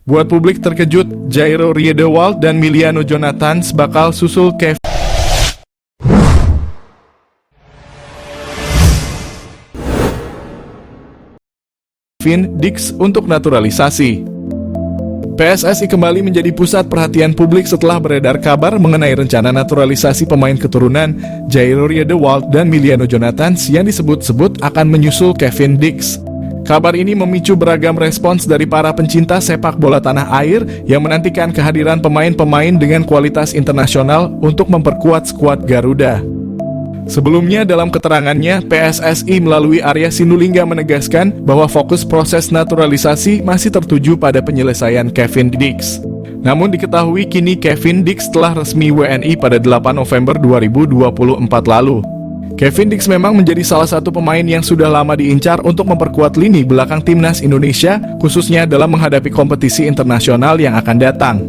Buat publik terkejut, Jairo Riedewald dan Miliano Jonathans bakal susul Kevin Dix untuk naturalisasi. PSSI kembali menjadi pusat perhatian publik setelah beredar kabar mengenai rencana naturalisasi pemain keturunan Jairo Riedewald dan Miliano Jonathans yang disebut-sebut akan menyusul Kevin Dix. Kabar ini memicu beragam respons dari para pencinta sepak bola tanah air yang menantikan kehadiran pemain-pemain dengan kualitas internasional untuk memperkuat skuad Garuda. Sebelumnya dalam keterangannya, PSSI melalui Arya Sinulinga menegaskan bahwa fokus proses naturalisasi masih tertuju pada penyelesaian Kevin Dix. Namun diketahui kini Kevin Dix telah resmi WNI pada 8 November 2024 lalu. Kevin Dix memang menjadi salah satu pemain yang sudah lama diincar untuk memperkuat lini belakang timnas Indonesia, khususnya dalam menghadapi kompetisi internasional yang akan datang.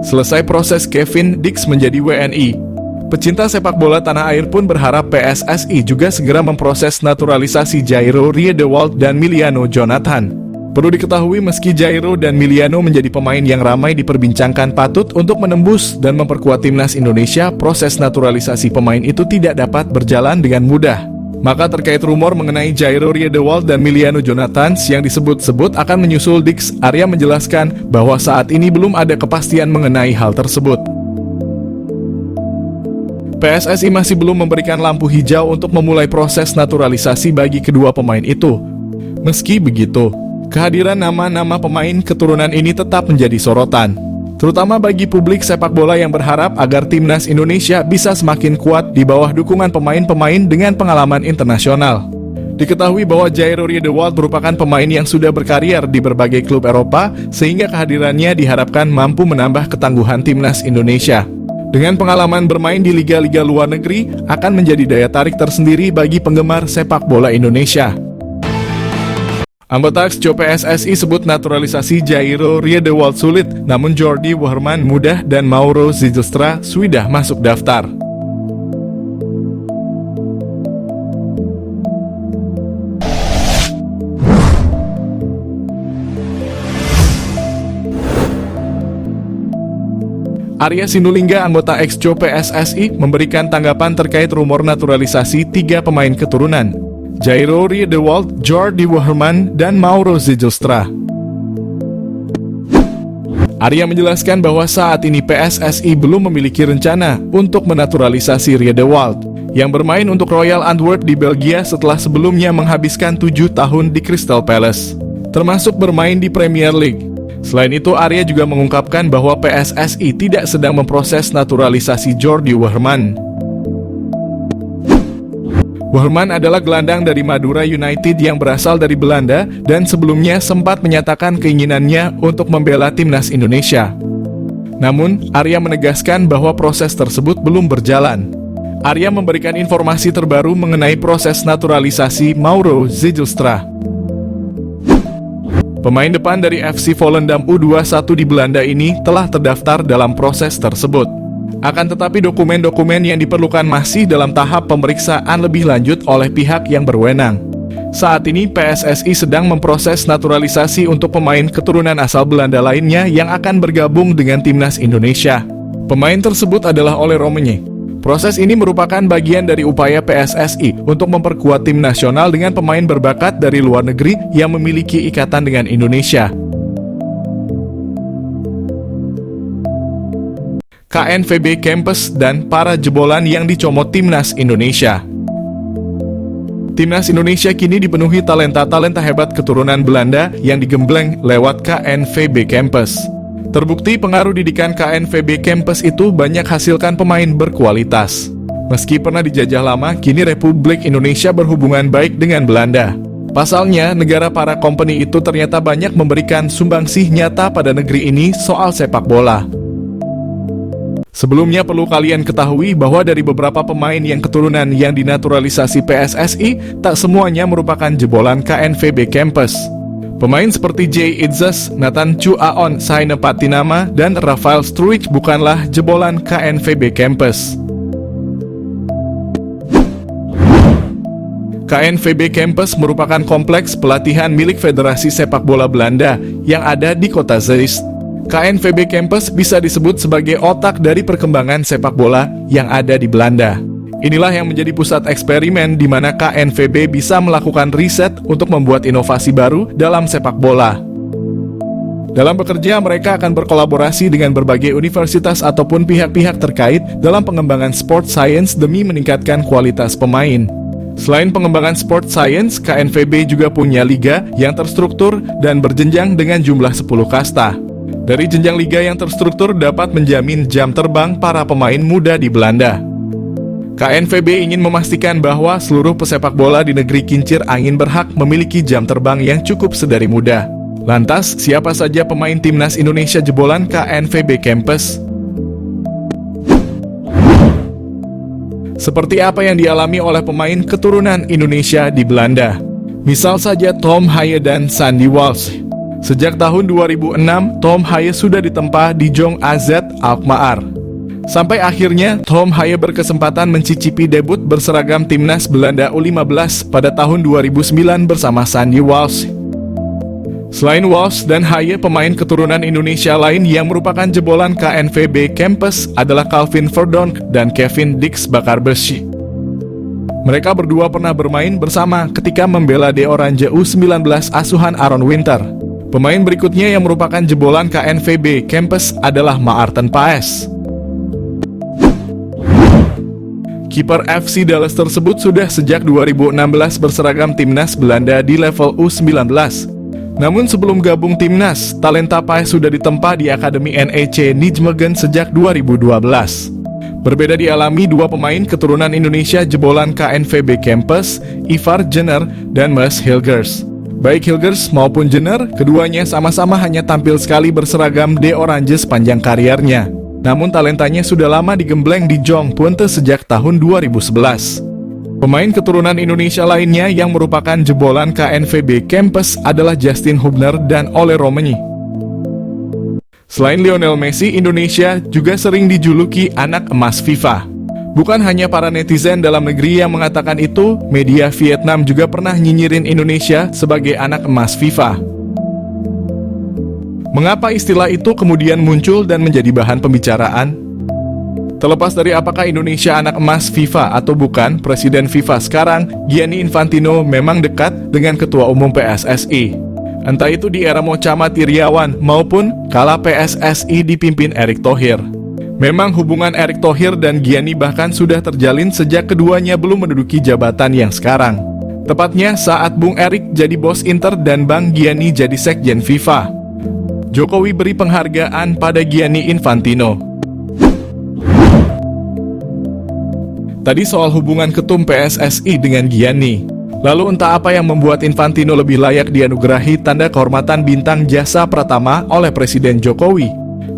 Selesai proses Kevin Dix menjadi WNI, pecinta sepak bola tanah air pun berharap PSSI juga segera memproses naturalisasi Jairo Riedewald dan Miliano Jonathans. Perlu diketahui meski Jairo dan Miliano menjadi pemain yang ramai diperbincangkan patut untuk menembus dan memperkuat timnas Indonesia, proses naturalisasi pemain itu tidak dapat berjalan dengan mudah. Maka terkait rumor mengenai Jairo Riedewald dan Miliano Jonathans yang disebut-sebut akan menyusul Dix, Arya menjelaskan bahwa saat ini belum ada kepastian mengenai hal tersebut. PSSI masih belum memberikan lampu hijau untuk memulai proses naturalisasi bagi kedua pemain itu. Meski begitu, kehadiran nama-nama pemain keturunan ini tetap menjadi sorotan, terutama bagi publik sepak bola yang berharap agar timnas Indonesia bisa semakin kuat di bawah dukungan pemain-pemain dengan pengalaman internasional. Diketahui bahwa Jairo Riedewald merupakan pemain yang sudah berkarier di berbagai klub Eropa, sehingga kehadirannya diharapkan mampu menambah ketangguhan timnas Indonesia. Dengan pengalaman bermain di liga-liga luar negeri, akan menjadi daya tarik tersendiri bagi penggemar sepak bola Indonesia. Anggota Exco PSSI sebut naturalisasi Jairo Riedewald sulit, namun Jordi Wehrman mudah dan Mauro Zijlstra sudah masuk daftar. Arya Sinulinga, anggota Exco PSSI, memberikan tanggapan terkait rumor naturalisasi 3 pemain keturunan, Jairo Riedewald, Jordi Wehrman, dan Mauro Zijlstra. Arya menjelaskan bahwa saat ini PSSI belum memiliki rencana untuk menaturalisasi Riedewald, yang bermain untuk Royal Antwerp di Belgia setelah sebelumnya menghabiskan 7 tahun di Crystal Palace, termasuk bermain di Premier League. Selain itu, Arya juga mengungkapkan bahwa PSSI tidak sedang memproses naturalisasi Jordi Wehrman. Wehrman adalah gelandang dari Madura United yang berasal dari Belanda dan sebelumnya sempat menyatakan keinginannya untuk membela timnas Indonesia. Namun, Arya menegaskan bahwa proses tersebut belum berjalan. Arya memberikan informasi terbaru mengenai proses naturalisasi Mauro Zijlstra. Pemain depan dari FC Volendam U21 di Belanda ini telah terdaftar dalam proses tersebut. Akan tetapi dokumen-dokumen yang diperlukan masih dalam tahap pemeriksaan lebih lanjut oleh pihak yang berwenang. Saat ini PSSI sedang memproses naturalisasi untuk pemain keturunan asal Belanda lainnya yang akan bergabung dengan timnas Indonesia. Pemain tersebut adalah Ole Rommenje. Proses ini merupakan bagian dari upaya PSSI untuk memperkuat tim nasional dengan pemain berbakat dari luar negeri yang memiliki ikatan dengan Indonesia. KNVB Kempes dan para jebolan yang dicomot timnas Indonesia. Timnas Indonesia kini dipenuhi talenta-talenta hebat keturunan Belanda yang digembleng lewat KNVB Kempes. Terbukti pengaruh didikan KNVB Kempes itu banyak hasilkan pemain berkualitas. Meski pernah dijajah lama, kini Republik Indonesia berhubungan baik dengan Belanda. Pasalnya, negara para company itu ternyata banyak memberikan sumbangsih nyata pada negeri ini soal sepak bola. Sebelumnya perlu kalian ketahui bahwa dari beberapa pemain yang keturunan yang dinaturalisasi PSSI, tak semuanya merupakan jebolan KNVB Kempes. Pemain seperti Jay Idzas, Nathan Chu Aon, Saine Patinama, dan Rafael Struijk bukanlah jebolan KNVB Kempes. KNVB Kempes merupakan kompleks pelatihan milik Federasi Sepak Bola Belanda yang ada di kota Zeist. KNVB Campus bisa disebut sebagai otak dari perkembangan sepak bola yang ada di Belanda. Inilah yang menjadi pusat eksperimen di mana KNVB bisa melakukan riset untuk membuat inovasi baru dalam sepak bola. Dalam bekerja, mereka akan berkolaborasi dengan berbagai universitas ataupun pihak-pihak terkait dalam pengembangan sport science demi meningkatkan kualitas pemain. Selain pengembangan sport science, KNVB juga punya liga yang terstruktur dan berjenjang dengan jumlah 10 kasta. Dari jenjang liga yang terstruktur dapat menjamin jam terbang para pemain muda di Belanda. KNVB ingin memastikan bahwa seluruh pesepak bola di negeri kincir angin berhak memiliki jam terbang yang cukup sedari muda. Lantas, siapa saja pemain timnas Indonesia jebolan KNVB Campus? Seperti apa yang dialami oleh pemain keturunan Indonesia di Belanda? Misal saja Tom Haye dan Sandy Walsh. Sejak tahun 2006, Tom Haye sudah ditempa di Jong AZ Alkmaar. Sampai akhirnya, Tom Haye berkesempatan mencicipi debut berseragam timnas Belanda U15 pada tahun 2009 bersama Sandy Walsh. Selain Walsh dan Haye, pemain keturunan Indonesia lain yang merupakan jebolan KNVB Campus adalah Calvin Verdonk dan Kevin Dix Bakarbeshi. Mereka berdua pernah bermain bersama ketika membela De Oranje U19 asuhan Aaron Winter. Pemain berikutnya yang merupakan jebolan KNVB Campus adalah Maarten Paes. Kiper FC Dallas tersebut sudah sejak 2016 berseragam timnas Belanda di level U19. Namun sebelum gabung timnas, talenta Paes sudah ditempa di Akademi NEC Nijmegen sejak 2012. Berbeda dialami dua pemain keturunan Indonesia jebolan KNVB Campus, Ivar Jenner dan Mas Hilgers. Baik Hilgers maupun Jenner, keduanya sama-sama hanya tampil sekali berseragam De Oranje sepanjang kariernya. Namun talentanya sudah lama digembleng di Jong Punte sejak tahun 2011. Pemain keturunan Indonesia lainnya yang merupakan jebolan KNVB Campus adalah Justin Hubner dan Ole Romani. Selain Lionel Messi, Indonesia juga sering dijuluki anak emas FIFA. Bukan hanya para netizen dalam negeri yang mengatakan itu, media Vietnam juga pernah nyinyirin Indonesia sebagai anak emas FIFA. Mengapa istilah itu kemudian muncul dan menjadi bahan pembicaraan? Terlepas dari apakah Indonesia anak emas FIFA atau bukan, Presiden FIFA sekarang, Gianni Infantino, memang dekat dengan Ketua Umum PSSI. Entah itu di era Muhammad Iriawan maupun kala PSSI dipimpin Erick Thohir. Memang hubungan Erick Thohir dan Gianni bahkan sudah terjalin sejak keduanya belum menduduki jabatan yang sekarang. Tepatnya saat Bung Erick jadi bos Inter dan Bang Gianni jadi sekjen FIFA. Jokowi beri penghargaan pada Gianni Infantino. Tadi soal hubungan ketum PSSI dengan Gianni. Lalu entah apa yang membuat Infantino lebih layak dianugerahi tanda kehormatan bintang jasa pratama oleh Presiden Jokowi.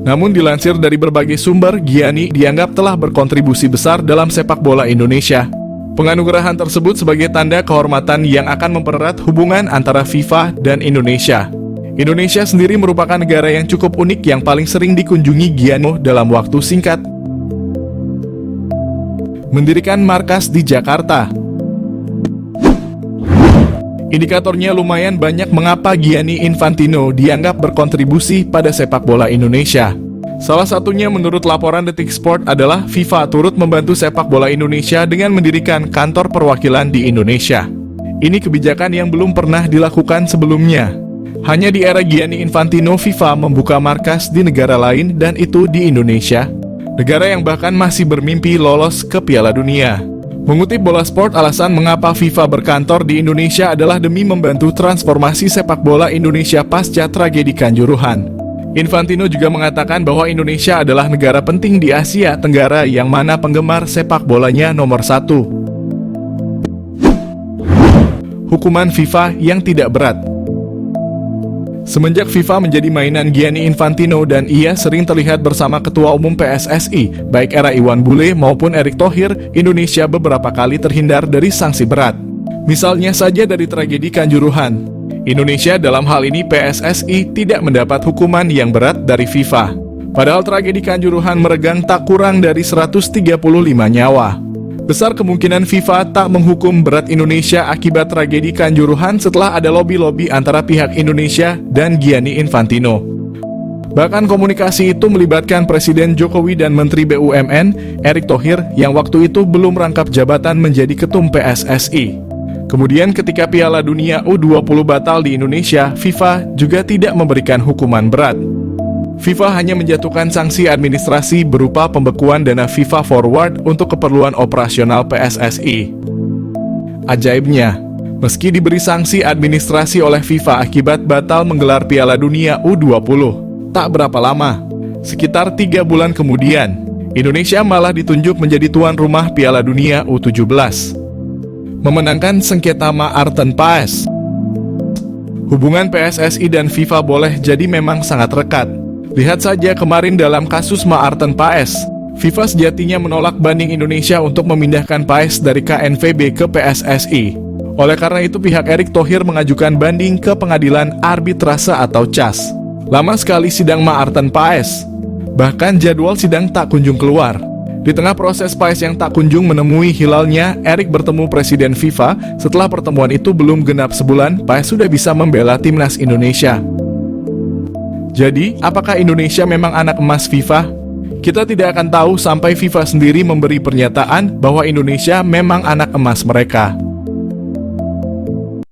Namun dilansir dari berbagai sumber, Gianni dianggap telah berkontribusi besar dalam sepak bola Indonesia. Penganugerahan tersebut sebagai tanda kehormatan yang akan mempererat hubungan antara FIFA dan Indonesia. Indonesia sendiri merupakan negara yang cukup unik yang paling sering dikunjungi Gianni dalam waktu singkat. Mendirikan markas di Jakarta. Indikatornya lumayan banyak mengapa Gianni Infantino dianggap berkontribusi pada sepak bola Indonesia. Salah satunya menurut laporan Detik Sport adalah FIFA turut membantu sepak bola Indonesia dengan mendirikan kantor perwakilan di Indonesia. Ini kebijakan yang belum pernah dilakukan sebelumnya. Hanya di era Gianni Infantino, FIFA membuka markas di negara lain dan itu di Indonesia. Negara yang bahkan masih bermimpi lolos ke Piala Dunia. Mengutip Bola Sport, alasan mengapa FIFA berkantor di Indonesia adalah demi membantu transformasi sepak bola Indonesia pasca tragedi Kanjuruhan. Infantino juga mengatakan bahwa Indonesia adalah negara penting di Asia Tenggara yang mana penggemar sepak bolanya nomor 1. Hukuman FIFA yang tidak berat. Semenjak FIFA menjadi mainan Gianni Infantino dan ia sering terlihat bersama Ketua Umum PSSI, baik era Iwan Bule maupun Erick Thohir, Indonesia beberapa kali terhindar dari sanksi berat. Misalnya saja dari tragedi Kanjuruhan. Indonesia dalam hal ini PSSI tidak mendapat hukuman yang berat dari FIFA. Padahal tragedi Kanjuruhan meregang tak kurang dari 135 nyawa. Besar kemungkinan FIFA tak menghukum berat Indonesia akibat tragedi Kanjuruhan setelah ada lobi-lobi antara pihak Indonesia dan Gianni Infantino. Bahkan komunikasi itu melibatkan Presiden Jokowi dan Menteri BUMN, Erick Thohir, yang waktu itu belum rangkap jabatan menjadi ketum PSSI. Kemudian ketika Piala Dunia U20 batal di Indonesia, FIFA juga tidak memberikan hukuman berat. FIFA hanya menjatuhkan sanksi administrasi berupa pembekuan dana FIFA Forward untuk keperluan operasional PSSI. Ajaibnya, meski diberi sanksi administrasi oleh FIFA akibat batal menggelar Piala Dunia U20, tak berapa lama, sekitar 3 bulan kemudian, Indonesia malah ditunjuk menjadi tuan rumah Piala Dunia U17, memenangkan sengketa Maarten Paes. Hubungan PSSI dan FIFA boleh jadi memang sangat rekat. Lihat saja kemarin dalam kasus Maarten Paes, FIFA sejatinya menolak banding Indonesia untuk memindahkan Paes dari KNVB ke PSSI. Oleh karena itu pihak Erick Thohir mengajukan banding ke Pengadilan Arbitrase atau CAS. Lama sekali sidang Maarten Paes. Bahkan jadwal sidang tak kunjung keluar. Di tengah proses Paes yang tak kunjung menemui hilalnya, Erick bertemu Presiden FIFA. Setelah pertemuan itu belum genap sebulan, Paes sudah bisa membela timnas Indonesia. Jadi, apakah Indonesia memang anak emas FIFA? Kita tidak akan tahu sampai FIFA sendiri memberi pernyataan bahwa Indonesia memang anak emas mereka.